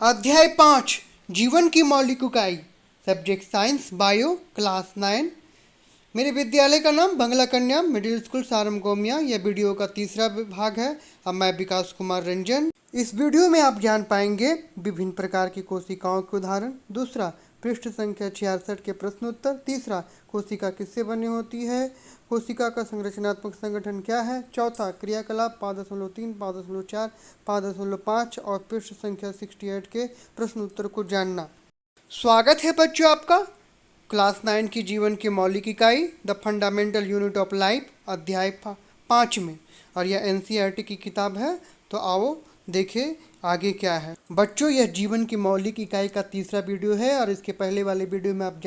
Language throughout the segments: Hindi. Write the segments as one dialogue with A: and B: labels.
A: अध्याय 5 जीवन की मौलिक इकाई सब्जेक्ट साइंस बायो क्लास 9। मेरे विद्यालय का नाम बंगला कन्या मिडिल स्कूल सारम गोमिया। यह वीडियो का तीसरा भाग है। अब मैं विकास कुमार रंजन। इस वीडियो में आप जान पाएंगे विभिन्न प्रकार की कोशिकाओं के उदाहरण। दूसरा, पृष्ठ संख्या 66 के प्रश्न उत्तर। तीसरा, कोशिका किससे बनी होती है, कोशिका का संरचनात्मक संगठन क्या है। चौथा, क्रियाकलाप 5.3, 5.4, 5.5 और पृष्ठ संख्या 68 के प्रश्न उत्तर को जानना। स्वागत है बच्चों आपका क्लास 9 की जीवन की मौलिक इकाई the fundamental unit of life अध्याय 5 में। और यह एनसीईआरटी की किताब है। तो आओ देखें आगे क्या है। बच्चों, यह जीवन की मौलिक इकाई का तीसरा वीडियो है और इसके पहले वाले वीडियो में आप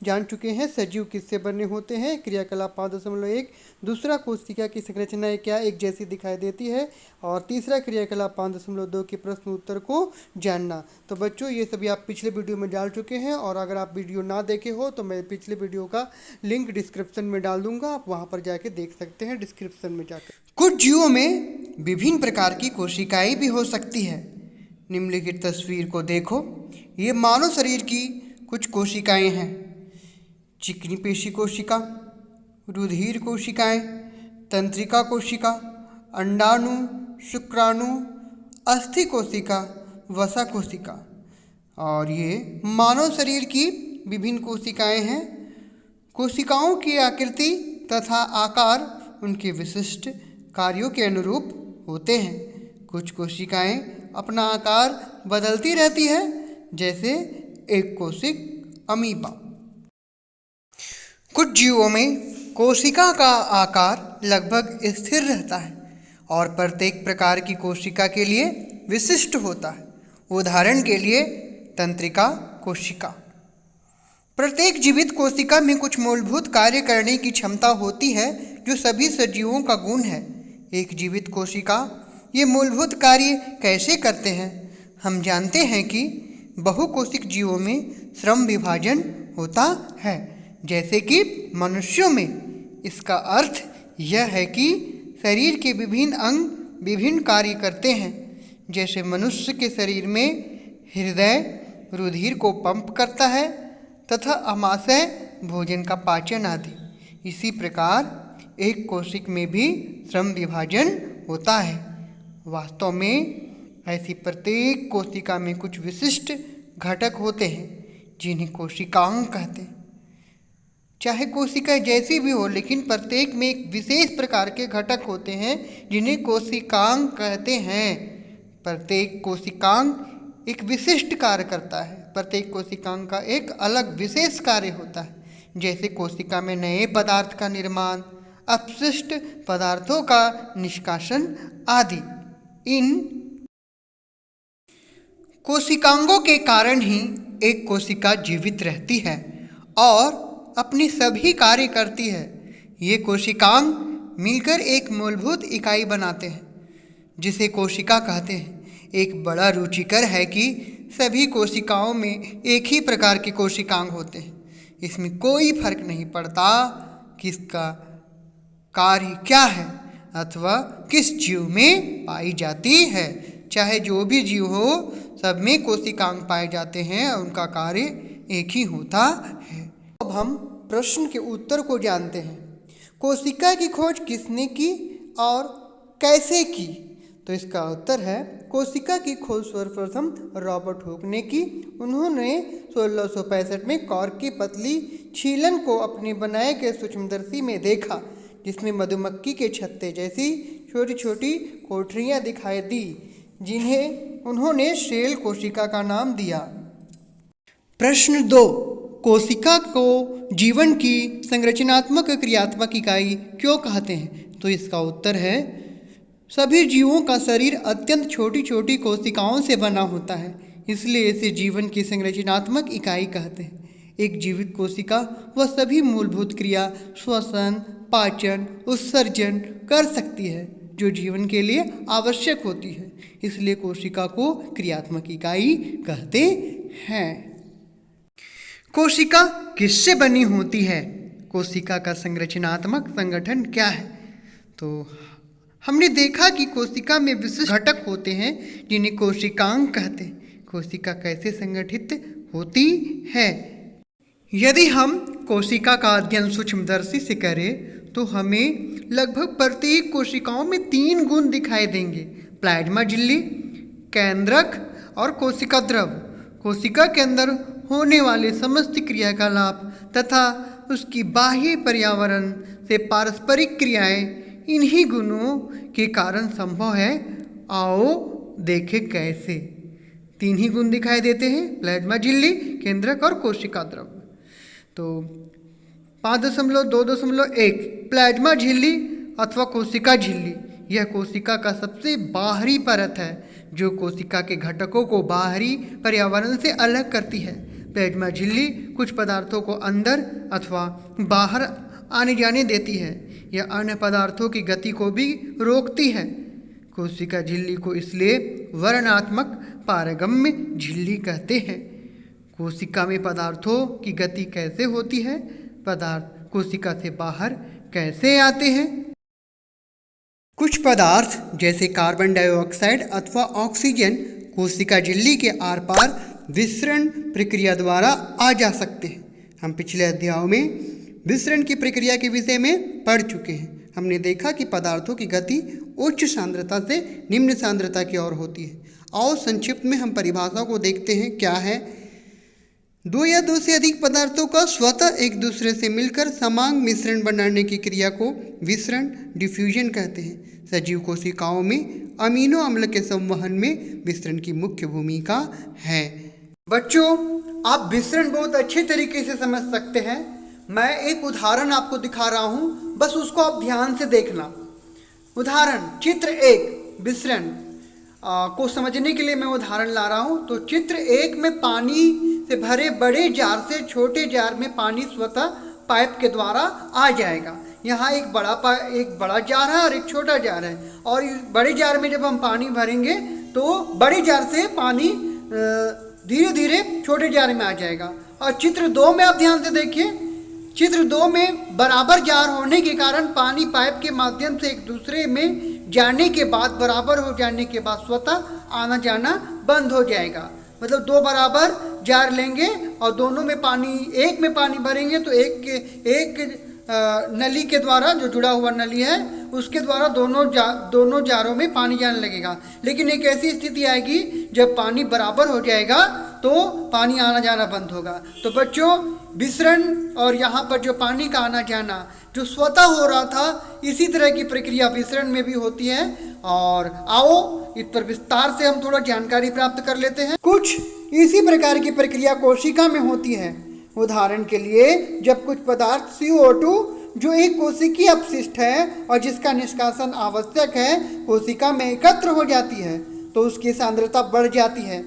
A: जान चुके हैं सजीव किससे बने होते हैं, क्रियाकलाप 5.1, दूसरा कोशिका की संरचना क्या एक जैसी दिखाई देती है और तीसरा क्रियाकलाप 5.2 के प्रश्न उत्तर को जानना। तो बच्चों, ये सभी आप पिछले वीडियो में डाल चुके हैं और अगर आप वीडियो ना देखे हो तो मैं पिछले वीडियो का लिंक डिस्क्रिप्शन में डाल दूंगा, आप वहाँ पर जाके देख सकते हैं डिस्क्रिप्शन में जाकर। कुछ जीवों में विभिन्न प्रकार की कोशिकाएं भी हो सकती है। निम्नलिखित तस्वीर को देखो, ये मानव शरीर की कुछ कोशिकाएं हैं। चिकनी पेशी कोशिका, रुधिर कोशिकाएं, तंत्रिका कोशिका, अंडाणु, शुक्राणु, अस्थि कोशिका, वसा कोशिका। और ये मानव शरीर की विभिन्न कोशिकाएं हैं। कोशिकाओं की आकृति तथा आकार उनके विशिष्ट कार्यों के अनुरूप होते हैं। कुछ कोशिकाएं अपना आकार बदलती रहती है, जैसे एक कोशिक अमीबा। कुछ जीवों में कोशिका का आकार लगभग स्थिर रहता है और प्रत्येक प्रकार की कोशिका के लिए विशिष्ट होता है। उदाहरण के लिए तंत्रिका कोशिका। प्रत्येक जीवित कोशिका में कुछ मूलभूत कार्य करने की क्षमता होती है जो सभी सजीवों का गुण है। एक जीवित कोशिका ये मूलभूत कार्य कैसे करते हैं? हम जानते हैं कि बहुकोशिक जीवों में श्रम विभाजन होता है, जैसे कि मनुष्यों में। इसका अर्थ यह है कि शरीर के विभिन्न अंग विभिन्न कार्य करते हैं। जैसे मनुष्य के शरीर में हृदय रुधिर को पंप करता है तथा अमाशय भोजन का पाचन आदि। इसी प्रकार एक कोशिक में भी श्रम विभाजन होता है। वास्तव में ऐसी प्रत्येक कोशिका में कुछ विशिष्ट घटक होते हैं जिन्हें कोशिकांग कहते हैं। चाहे कोशिका जैसी भी हो, लेकिन प्रत्येक में एक विशेष प्रकार के घटक होते हैं जिन्हें कोशिकांग कहते हैं। प्रत्येक कोशिकांग एक विशिष्ट कार्य करता है। प्रत्येक कोशिकांग का एक अलग विशेष कार्य होता है, जैसे कोशिका में नए पदार्थ का निर्माण, अपशिष्ट पदार्थों का निष्कासन आदि। इन कोशिकांगों के कारण ही एक कोशिका जीवित रहती है और अपनी सभी कार्य करती है। ये कोशिकांग मिलकर एक मूलभूत इकाई बनाते हैं जिसे कोशिका कहते हैं। एक बड़ा रुचिकर है कि सभी कोशिकाओं में एक ही प्रकार के कोशिकांग होते हैं। इसमें कोई फर्क नहीं पड़ता किसका कार्य क्या है अथवा किस जीव में पाई जाती है। चाहे जो भी जीव हो, सब में कोशिकांग पाए जाते हैं और उनका कार्य एक ही होता है। अब हम प्रश्न के उत्तर को जानते हैं। कोशिका की खोज किसने की और कैसे की? तो इसका उत्तर है कोशिका की खोज सर्वप्रथम रॉबर्ट हुक ने की। उन्होंने 1665 में कॉर्क की पतली छीलन को अपने बनाए गए सूक्ष्मदर्शी में देखा, जिसमें मधुमक्खी के छत्ते जैसी छोटी छोटी कोठरियां दिखाई दी, जिन्हें उन्होंने सेल कोशिका का नाम दिया। प्रश्न 2, कोशिका को जीवन की संरचनात्मक क्रियात्मक इकाई क्यों कहते हैं? तो इसका उत्तर है सभी जीवों का शरीर अत्यंत छोटी छोटी कोशिकाओं से बना होता है, इसलिए इसे जीवन की संरचनात्मक इकाई कहते हैं। एक जीवित कोशिका वह सभी मूलभूत क्रिया श्वसन, पाचन, उत्सर्जन कर सकती है जो जीवन के लिए आवश्यक होती है, इसलिए कोशिका को क्रियात्मक इकाई कहते हैं। कोशिका किससे बनी होती है? कोशिका का संरचनात्मक संगठन क्या है? तो हमने देखा कि कोशिका में विशिष्ट घटक होते हैं जिन्हें कोशिकांग कहते हैं। कोशिका कैसे संगठित होती है। यदि हम कोशिका का अध्ययन सूक्ष्मदर्शी से करें तो हमें लगभग प्रत्येक कोशिकाओं में 3 गुण दिखाई देंगे: प्लाज्मा झिल्ली, केंद्रक और कोशिका द्रव। कोशिका के अंदर होने वाले समस्त क्रियाकलाप तथा उसकी बाह्य पर्यावरण से पारस्परिक क्रियाएं इन्हीं गुणों के कारण संभव है। आओ देखें कैसे। 3 ही गुण दिखाई देते हैं: प्लाज्मा झिल्ली, केंद्रक और कोशिका द्रव। तो 5.2.1 प्लाज्मा झिल्ली अथवा कोशिका झिल्ली, यह कोशिका का सबसे बाहरी परत है जो कोशिका के घटकों को बाहरी पर्यावरण से अलग करती है। प्लाज्मा झिल्ली कुछ पदार्थों को अंदर अथवा बाहर आने जाने देती है। यह अन्य पदार्थों की गति को भी रोकती है। कोशिका झिल्ली को इसलिए वर्णनात्मक पारगम्य झिल्ली कहते हैं। कोशिका में पदार्थों की गति कैसे होती है? पदार्थ कोशिका से बाहर कैसे आते हैं? कुछ पदार्थ जैसे कार्बन डाइऑक्साइड अथवा ऑक्सीजन कोशिका झिल्ली के आर पार विसरण प्रक्रिया द्वारा आ जा सकते हैं। हम पिछले अध्यायों में विसरण की प्रक्रिया के विषय में पढ़ चुके हैं। हमने देखा कि पदार्थों की गति उच्च सांद्रता से निम्न सांद्रता की ओर होती है। आओ संक्षिप्त में हम परिभाषा को देखते हैं। क्या है? 2 या 2 से अधिक पदार्थों का स्वतः एक दूसरे से मिलकर समांग मिश्रण बनाने की क्रिया को विसरण डिफ्यूजन कहते हैं। सजीव कोशिकाओं में अमीनो अम्ल के संवहन में विसरण की मुख्य भूमिका है। बच्चों, आप विसरण बहुत अच्छे तरीके से समझ सकते हैं। मैं एक उदाहरण आपको दिखा रहा हूँ, बस उसको आप ध्यान से देखना। उदाहरण चित्र 1 विसरण को समझने के लिए मैं उदाहरण ला रहा हूँ। तो चित्र 1 में पानी से भरे बड़े जार से छोटे जार में पानी स्वतः पाइप के द्वारा आ जाएगा। यहाँ एक बड़ा जार है और एक छोटा जार है, और इस बड़े जार में जब हम पानी भरेंगे तो बड़े जार से पानी धीरे धीरे छोटे जार में आ जाएगा। और चित्र 2 में आप ध्यान से देखिए। चित्र 2 में बराबर जार होने के कारण पानी पाइप के माध्यम से एक दूसरे में जाने के बाद, बराबर हो जाने के बाद स्वतः आना जाना बंद हो जाएगा। मतलब 2 बराबर जार लेंगे और दोनों में पानी, एक में पानी भरेंगे तो एक नली के द्वारा, जो जुड़ा हुआ नली है उसके द्वारा दोनों जारों में पानी जाने लगेगा। लेकिन एक ऐसी स्थिति आएगी जब पानी बराबर हो जाएगा तो पानी आना जाना बंद होगा। तो बच्चों, विसरण और यहाँ पर जो पानी का आना जाना जो स्वतः हो रहा था, इसी तरह की प्रक्रिया विसरण में भी होती है। और आओ इस पर विस्तार से हम थोड़ा जानकारी प्राप्त कर लेते हैं। कुछ इसी प्रकार की प्रक्रिया कोशिका में होती है। उदाहरण के लिए, जब कुछ पदार्थ CO2 जो एक कोशिकीय अपशिष्ट है और जिसका निष्कासन आवश्यक है, कोशिका में एकत्र हो जाती है तो उसकी सांद्रता बढ़ जाती है।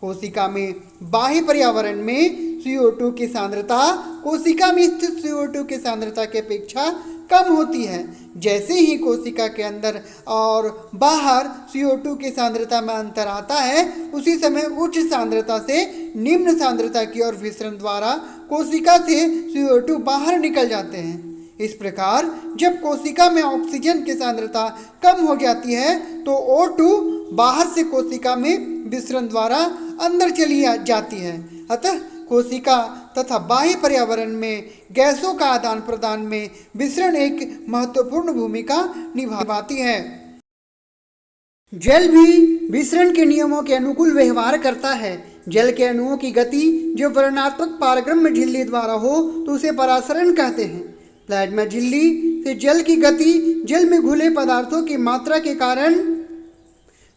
A: कोशिका में बाह्य पर्यावरण में CO2 की सांद्रता कोशिका में स्थित CO2 की सांद्रता की अपेक्षा कम होती है। जैसे ही कोशिका के अंदर और बाहर CO2 की सांद्रता में अंतर आता है, उसी समय उच्च सांद्रता से निम्न सांद्रता की ओर विसरण द्वारा कोशिका से CO2 बाहर निकल जाते हैं। इस प्रकार जब कोशिका में ऑक्सीजन की सांद्रता कम हो जाती है तो O2 बाहर से कोशिका में विसरण द्वारा अंदर चली जाती है। अतः कोशिका तथा बाह्य पर्यावरण में गैसों का आदान प्रदान में विसरण एक महत्वपूर्ण भूमिका निभाती है। जल भी विसरण के नियमों के अनुकूल व्यवहार करता है। जल के अणुओं की गति जो वर्णनात्मक पारगम्य झिल्ली द्वारा हो तो उसे परासरण कहते हैं। प्लाज्मा झिल्ली से जल की गति जल में घुले पदार्थों की मात्रा के कारण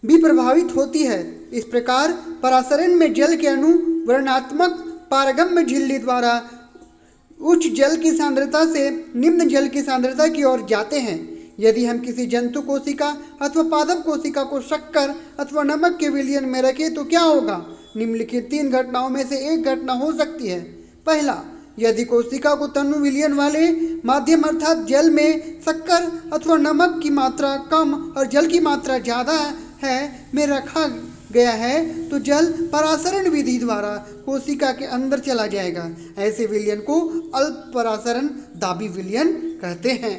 A: भी प्रभावित होती है। इस प्रकार परासरण में जल के अणु वर्णनात्मक पारगम्य झिल्ली द्वारा उच्च जल की सांद्रता से निम्न जल की सांद्रता की ओर जाते हैं। यदि हम किसी जंतु कोशिका अथवा पादप कोशिका को शक्कर अथवा नमक के विलयन में रखें तो क्या होगा? निम्नलिखित 3 घटनाओं में से एक घटना हो सकती है। पहला, यदि कोशिका को तनु विलयन वाले माध्यम अर्थात जल में शक्कर अथवा नमक की मात्रा कम और जल की मात्रा ज़्यादा है में रखा गया है तो जल परासरण विधि द्वारा कोशिका के अंदर चला जाएगा। ऐसे विलयन को अल्प परासरण दाबी विलयन कहते हैं।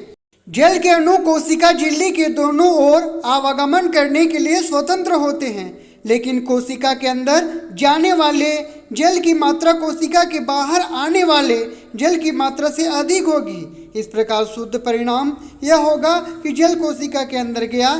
A: जल के अणु कोशिका झिल्ली के दोनों ओर आवागमन करने के लिए स्वतंत्र होते हैं। लेकिन कोशिका के अंदर जाने वाले जल की मात्रा कोशिका के बाहर आने वाले जल की मात्रा से अधिक होगी। इस प्रकार शुद्ध परिणाम यह होगा कि जल कोशिका के अंदर गया,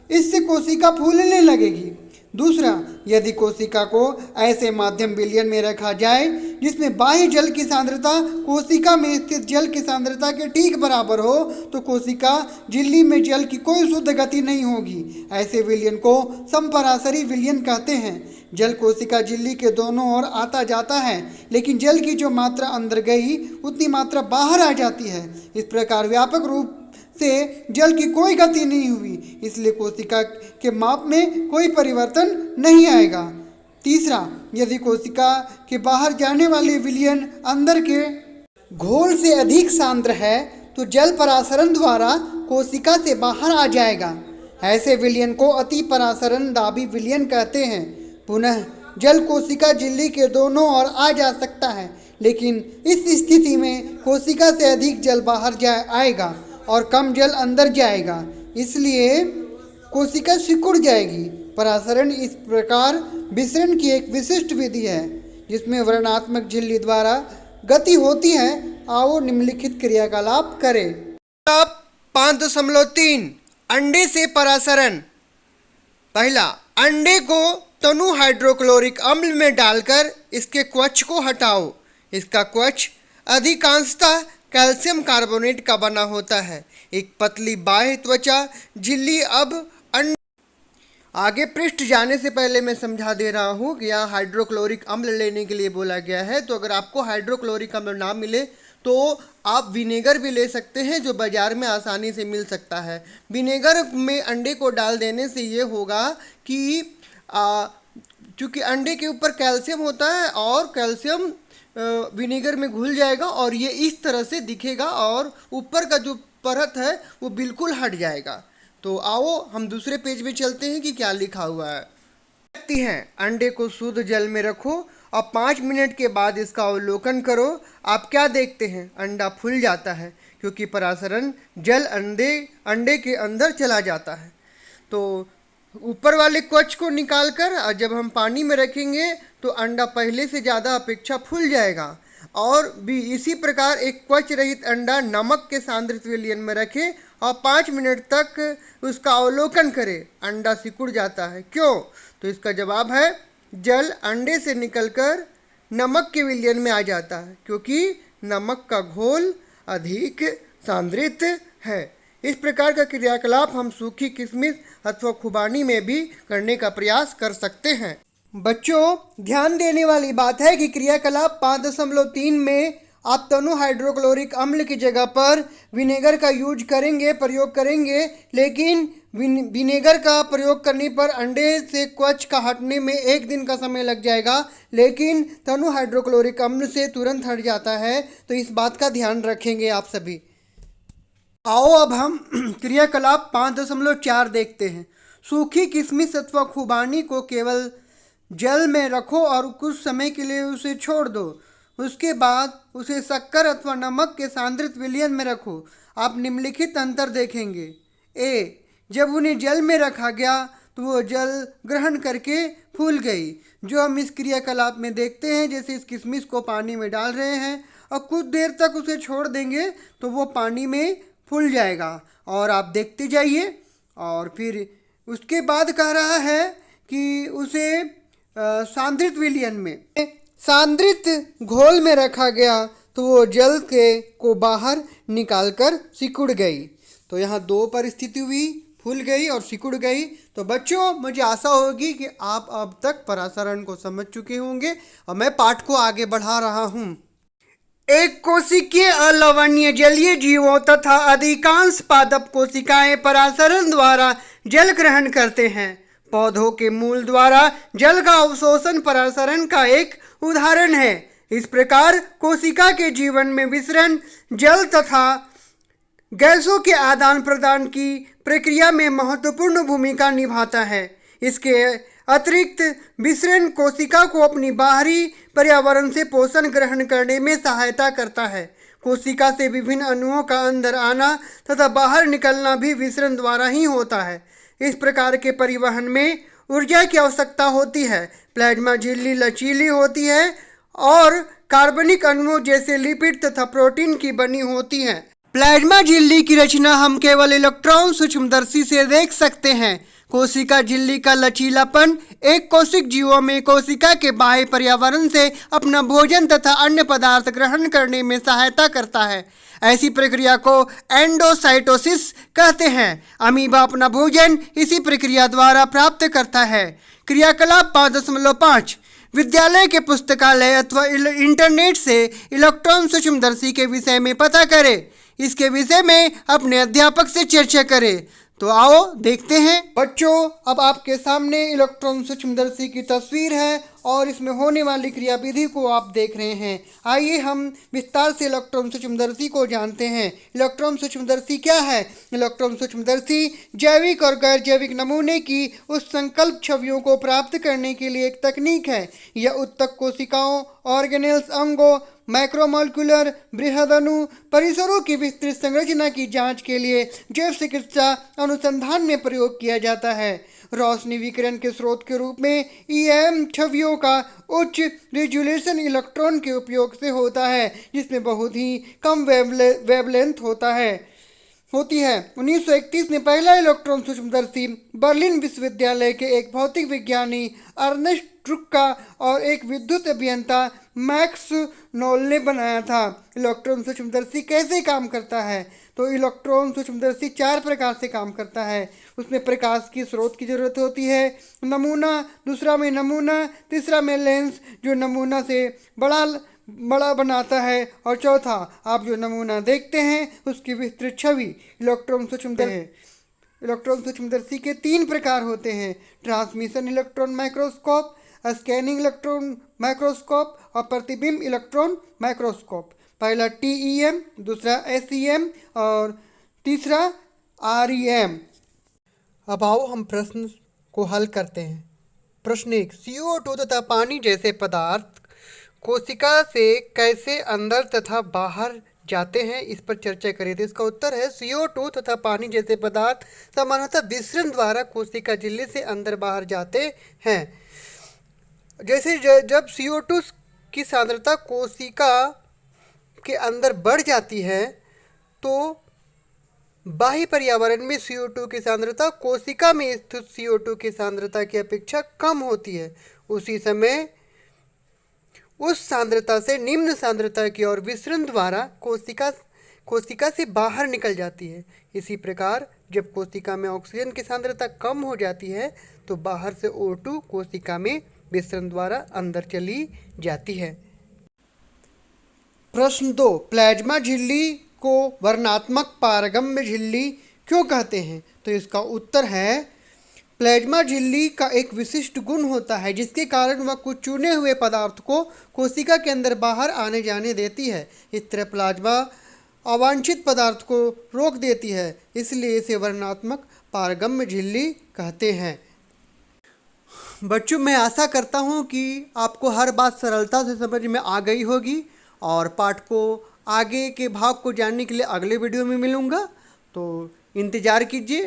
A: इससे कोशिका फूलने लगेगी। दूसरा, यदि कोशिका को ऐसे माध्यम विलयन में रखा जाए जिसमें बाह्य जल की सांद्रता कोशिका में स्थित जल की सांद्रता के ठीक बराबर हो, तो कोशिका झिल्ली में जल की कोई शुद्ध गति नहीं होगी। ऐसे विलयन को समपराशरी विलयन कहते हैं। जल कोशिका झिल्ली के दोनों ओर आता जाता है, लेकिन जल की जो मात्रा अंदर गई उतनी मात्रा बाहर आ जाती है। इस प्रकार व्यापक रूप से जल की कोई गति नहीं हुई, इसलिए कोशिका के माप में कोई परिवर्तन नहीं आएगा। तीसरा, यदि कोशिका के बाहर जाने वाले विलयन अंदर के घोल से अधिक सांद्र है तो जल परासरण द्वारा कोशिका से बाहर आ जाएगा। ऐसे विलयन को अति परासरण दाबी विलयन कहते हैं। पुनः जल कोशिका झिल्ली के दोनों ओर आ जा सकता है, लेकिन इस स्थिति में कोशिका से अधिक जल बाहर आएगा और कम जल अंदर जाएगा, इसलिए कोशिका सिकुड़ जाएगी। परासरण इस प्रकार विसरण की एक विशिष्ट विधि है जिसमें वर्णात्मक झिल्ली द्वारा गति होती है। आओ निम्नलिखित क्रियाकलाप करें। 5.3 अंडे से परासरण। पहला, अंडे को तनु हाइड्रोक्लोरिक अम्ल में डालकर इसके क्वच को हटाओ। इसका क्वच अधिकांशतः कैल्शियम कार्बोनेट का बना होता है। एक पतली बाह्य त्वचा झिल्ली अब आगे पृष्ठ जाने से पहले मैं समझा दे रहा हूँ कि यहाँ हाइड्रोक्लोरिक अम्ल लेने के लिए बोला गया है। तो अगर आपको हाइड्रोक्लोरिक अम्ल ना मिले तो आप विनेगर भी ले सकते हैं, जो बाज़ार में आसानी से मिल सकता है। विनेगर में अंडे को डाल देने से ये होगा कि चूँकि अंडे के ऊपर कैल्शियम होता है और कैल्शियम विनेगर में घुल जाएगा और ये इस तरह से दिखेगा और ऊपर का जो परत है वो बिल्कुल हट जाएगा। तो आओ हम दूसरे पेज में चलते हैं कि क्या लिखा हुआ है। देखते हैं, अंडे को शुद्ध जल में रखो और 5 मिनट के बाद इसका अवलोकन करो। आप क्या देखते हैं? अंडा फूल जाता है क्योंकि परासरण जल अंडे के अंदर चला जाता है। तो ऊपर वाले क्वच को निकालकर जब हम पानी में रखेंगे तो अंडा पहले से ज़्यादा अपेक्षा फूल जाएगा। और भी इसी प्रकार एक क्वच रहित अंडा नमक के सांद्रित विलयन में रखें और 5 मिनट तक उसका अवलोकन करें। अंडा सिकुड़ जाता है, क्यों? तो इसका जवाब है जल अंडे से निकलकर नमक के विलयन में आ जाता है क्योंकि नमक का घोल अधिक सांद्रित है। इस प्रकार का क्रियाकलाप हम सूखी किशमिश अथवा खुबानी में भी करने का प्रयास कर सकते हैं। बच्चों, ध्यान देने वाली बात है कि क्रियाकलाप 5.3 में आप तनु हाइड्रोक्लोरिक अम्ल की जगह पर विनेगर का प्रयोग करेंगे, लेकिन विनेगर का प्रयोग करने पर अंडे से क्वच का हटने में 1 दिन का समय लग जाएगा, लेकिन तनु हाइड्रोक्लोरिक अम्ल से तुरंत हट जाता है। तो इस बात का ध्यान रखेंगे आप सभी। आओ अब हम क्रियाकलाप 5.4 देखते हैं। सूखी किशमिश अथवा खुबानी को केवल जल में रखो और कुछ समय के लिए उसे छोड़ दो। उसके बाद उसे शक्कर अथवा नमक के सांद्रित विलयन में रखो। आप निम्नलिखित अंतर देखेंगे। ए, जब उन्हें जल में रखा गया तो वो जल ग्रहण करके फूल गई, जो हम इस क्रियाकलाप में देखते हैं। जैसे इस किशमिश को पानी में डाल रहे हैं और कुछ देर तक उसे छोड़ देंगे तो वो पानी में फूल जाएगा और आप देखते जाइए। और फिर उसके बाद कह रहा है कि उसे सांद्रित विलयन में सांद्रित घोल में रखा गया तो वो जल को बाहर निकालकर सिकुड़ गई। तो यहाँ 2 परिस्थिति हुई, फूल गई और सिकुड़ गई। तो बच्चों, मुझे आशा होगी कि आप अब तक परासरण को समझ चुके होंगे और मैं पाठ को आगे बढ़ा रहा हूँ। एक कोशिकीय अलवणीय जलीय जीवों तथा अधिकांश पादप कोशिकाएं परासरण द्वारा जल ग्रहण करते हैं। पौधों के मूल द्वारा जल का अवशोषण परासरण का एक उदाहरण है। इस प्रकार कोशिका के जीवन में विसरण जल तथा गैसों के आदान प्रदान की प्रक्रिया में महत्वपूर्ण भूमिका निभाता है। इसके अतिरिक्त विसरण कोशिका को अपनी बाहरी पर्यावरण से पोषण ग्रहण करने में सहायता करता है। कोशिका से विभिन्न अणुओं का अंदर आना तथा बाहर निकलना भी विसरण द्वारा ही होता है। इस प्रकार के परिवहन में ऊर्जा की आवश्यकता होती है। प्लाज्मा झिल्ली लचीली होती है और कार्बनिक अणुओं जैसे लिपिड तथा प्रोटीन की बनी होती है। प्लाज्मा झिल्ली की रचना हम केवल इलेक्ट्रॉन सूक्ष्मदर्शी से देख सकते हैं। कोशिका झिल्ली का लचीलापन एक कोशिक जीवों में कोशिका के बाह्य पर्यावरण से अपना भोजन तथा अन्य पदार्थ ग्रहण करने में सहायता करता है। ऐसी प्रक्रिया को एंडोसाइटोसिस कहते हैं। अमीबा अपना भोजन इसी प्रक्रिया द्वारा प्राप्त करता है। क्रियाकलाप 5.5 विद्यालय के पुस्तकालय अथवा इंटरनेट से इलेक्ट्रॉन सूक्ष्मदर्शी के विषय में पता करें। इसके विषय में अपने अध्यापक से चर्चा करें। तो आओ देखते हैं। बच्चों, अब आपके सामने इलेक्ट्रॉन सूक्ष्मदर्शी की तस्वीर है और इसमें होने वाली क्रियाविधि को आप देख रहे हैं। आइए हम विस्तार से इलेक्ट्रॉन सूक्ष्मदर्शी को जानते हैं। इलेक्ट्रॉन सूक्ष्मदर्शी क्या है? इलेक्ट्रॉन सूक्ष्मदर्शी जैविक और गैर जैविक नमूने की उस संकल्प छवियों को प्राप्त करने के लिए एक तकनीक है। यह उत्तक कोशिकाओं, ऑर्गेनेल्स, अंगों, मैक्रोमोलिकुलर बृहदणु परिसरों की विस्तृत संरचना की जांच के लिए जैव चिकित्सा अनुसंधान में प्रयोग किया जाता है। रोशनी विकिरण के स्रोत के रूप में ईएम छवियों का उच्च रिजोल्यूशन इलेक्ट्रॉन के उपयोग से होता है, जिसमें बहुत ही कम वेवलेंथ होती है। 1931 में पहला इलेक्ट्रॉन सूक्ष्मदर्शी बर्लिन विश्वविद्यालय के एक भौतिक विज्ञानी अर्नेस्ट ट्रुक्का और एक विद्युत अभियंता मैक्स नोल ने बनाया था। इलेक्ट्रॉन सूक्ष्मदर्शी कैसे काम करता है? तो इलेक्ट्रॉन सूक्ष्मदर्शी 4 प्रकार से काम करता है। उसमें प्रकाश की स्रोत की जरूरत होती है, नमूना, दूसरा में नमूना, तीसरा में लेंस जो नमूना से बड़ा बनाता है, और चौथा आप जो नमूना देखते हैं उसकी विस्तृत छवि। इलेक्ट्रॉन सूक्ष्मदर्शी के 3 प्रकार होते हैं: transmission electron microscope, scanning electron microscope और प्रतिबिंब इलेक्ट्रॉन माइक्रोस्कोप। पहला TEM, दूसरा SEM और तीसरा REM। अब आओ हम प्रश्न को हल करते हैं। प्रश्न 1, CO2 तथा पानी जैसे पदार्थ कोशिका से कैसे अंदर तथा बाहर जाते हैं, इस पर चर्चा करें। तो इसका उत्तर है CO2 तथा पानी जैसे पदार्थ सामान्यतः विसरण द्वारा कोशिका झिल्ली से अंदर बाहर जाते हैं। जैसे जब CO2 की सांद्रता कोशिका के अंदर बढ़ जाती है तो बाह्य पर्यावरण में CO2 की सांद्रता कोशिका में स्थित CO2 की सांद्रता की अपेक्षा कम होती है। उसी समय उस सांद्रता से निम्न सांद्रता की ओर विसरण द्वारा कोशिका से बाहर निकल जाती है। इसी प्रकार जब कोशिका में ऑक्सीजन की सांद्रता कम हो जाती है तो बाहर से O2 कोशिका में विसरण द्वारा अंदर चली जाती है। प्रश्न 2, प्लाज्मा झिल्ली को वर्णात्मक पारगम्य झिल्ली क्यों कहते हैं? तो इसका उत्तर है प्लाज्मा झिल्ली का एक विशिष्ट गुण होता है जिसके कारण वह कुछ चुने हुए पदार्थ को कोशिका के अंदर बाहर आने जाने देती है। इस तरह प्लाज्मा अवांछित पदार्थ को रोक देती है, इसलिए इसे वर्णात्मक पारगम्य झिल्ली कहते हैं। बच्चों, मैं आशा करता हूँ कि आपको हर बात सरलता से समझ में आ गई होगी और पाठ को आगे के भाग को जानने के लिए अगले वीडियो में मिलूँगा, तो इंतज़ार कीजिए।